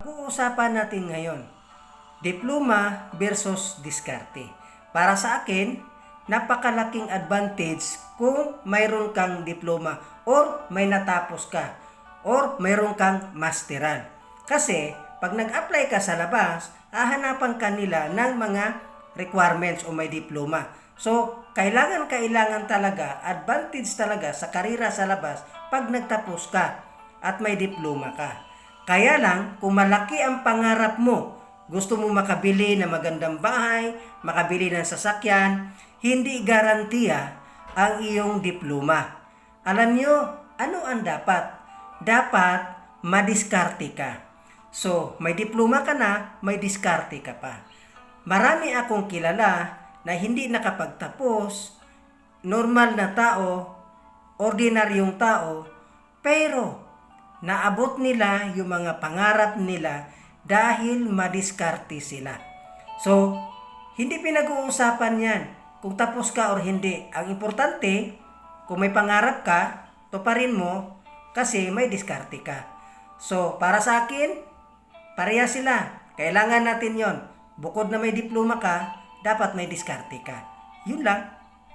pag-uusapan natin ngayon, diploma versus diskarte. Para sa akin, napakalaking advantage kung mayroon kang diploma or may natapos ka or mayroon kang masteral. Kasi pag nag-apply ka sa labas, hahanapan ka nila ng mga requirements o may diploma. So, kailangan talaga, advantage talaga sa karera sa labas pag nagtapos ka at may diploma ka. Kaya lang, kung malaki ang pangarap mo, gusto mo makabili ng magandang bahay, makabili ng sasakyan, hindi garantiya ang iyong diploma. Alam nyo, ano ang dapat? Dapat madiskarte ka. So, may diploma ka na, may diskarte ka pa. Marami akong kilala na hindi nakapagtapos, normal na tao, ordinaryong tao, pero naabot nila yung mga pangarap nila dahil madiskarte sila. So, hindi pinag-uusapan yan kung tapos ka or hindi. Ang importante, kung may pangarap ka, tuparin mo kasi may diskarte ka. So, para sa akin, pareha sila. Kailangan natin yon. Bukod na may diploma ka, dapat may diskarte ka. Yun lang.